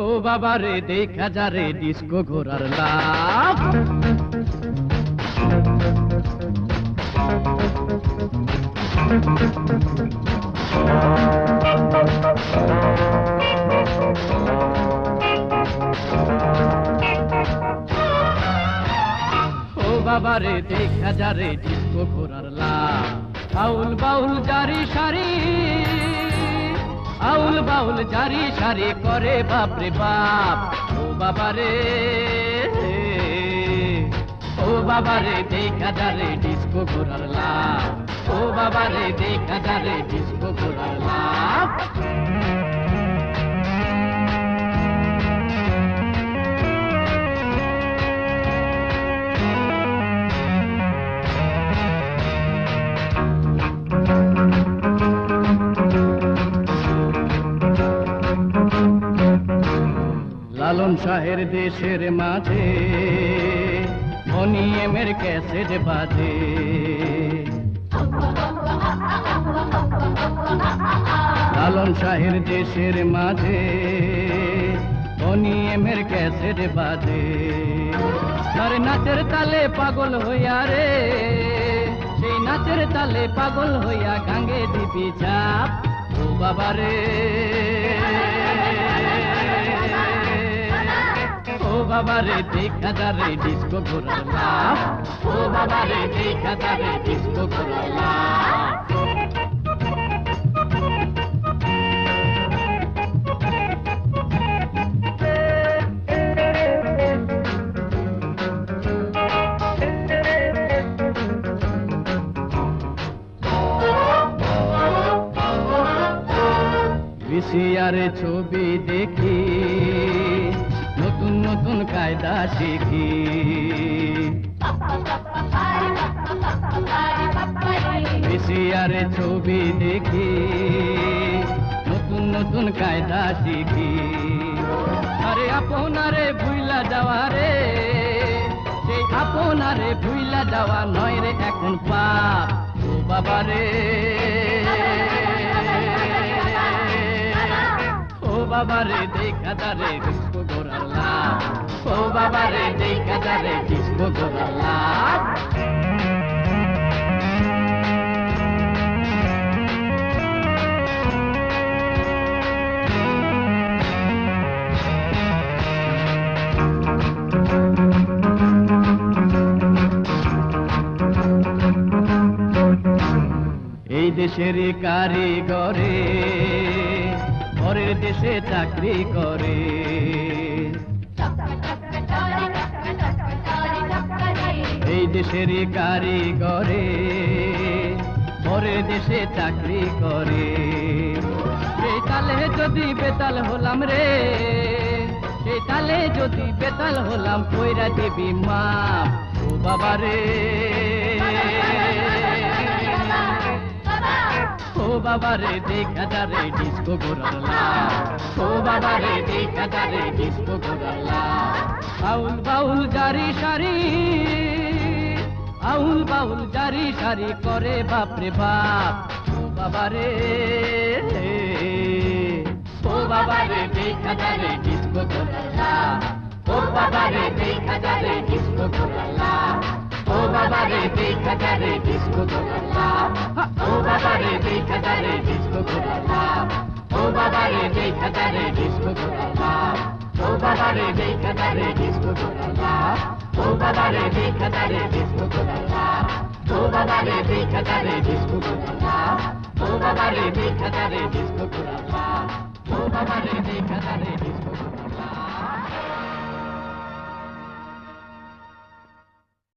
ও বাবা রে দেখা যা রে ডিস্কো ঘোরার লাভ। ও বাবা রে দেখা যা রে ডিস্কো ঘোরার লাভ। আউল বাউল জারি সারি, আউল বাউল জারি সারি করে বাপরে বাপ। ও বাবা রে, ও বাবা রে দেখা যা রে ডিস্কো ঘোরার লাভ। ও বাবা রে দেখা যা রে ডিস্কো ঘোরার লাভ। লালন শাহের দেশের মাঝে অনিয়মের ক্যাসেট বাজে। লালন শাহের দেশের মাঝে অনিয়মের ক্যাসেট বাজে। আরে নাচের তালে পাগল হইয়া রে, সেই নাচের তালে পাগল হইয়া গাঙ্গে দিবি ঝাঁপ। ও বাবা রে, ও বাবা রে দেখা যা রে ডিস্কো ঘোরার লাভ। ও বাবা রে দেখা যা রে ডিস্কো ঘোরার লাভ। ভিসিআরে ছবি দেখি, নতুন নতুন কায়দা শিখি। ভিসিআরে ছবি দেখি, নতুন নতুন কায়দা শিখি। আরে আপনারে ভুইলা যাওয়া রে, সেই আপনারে ভুইলা যাওয়া নয় রে এখন পাপ। ও বাবা রে, ও বাবা রে দেখা যা রে ডিস্কো ঘোরার লাভ। ও বাবা রে দেখা যা রে ডিস্কো ঘোরার লাভ। এই দেশের কারিগরে পরের দেশে চাকরি করে। এই দেশের কারিগরে পরের দেশে চাকরি করে। সেই তালে যদি বেতাল হলাম রে, সেই তালে যদি বেতাল হলাম কইরা দিবি মাপ। ও বাবা রে, ও বাবা রে দেখা যা রে ডিস্কো ঘোরার লাভ। ও বাবা রে দেখা যা রে ডিস্কো ঘোরার লাভ। আউল বাউল জারি সারি, আউল বাউল জারি সারি করে বাপরে বাপ। ও বাবা রে, ও বাবা রে দেখা যা রে ডিস্কো ঘোরার লাভ। ও বাবা রে দেখা যা রে ডিস্কো ঘোরার লাভ। ও বাবা রে দেখা যা রে ডিস্কো ঘোরার লাভ। ও বাবা রে দেখা যা রে ডিস্কো ঘোরার লাভ। ও বাবা রে দেখা যা রে ডিস্কো ঘোরার লাভ। ও বাবা রে দেখা যা রে ডিস্কো ঘোরার লাভ। ও বাবা রে দেখা যা রে ডিস্কো ঘোরার লাভ। ও বাবা রে দেখা যা রে ডিস্কো ঘোরার লাভ। ও বাবা রে দেখা যা রে ডিস্কো ঘোরার লাভ। ও বাবা রে দেখা যা রে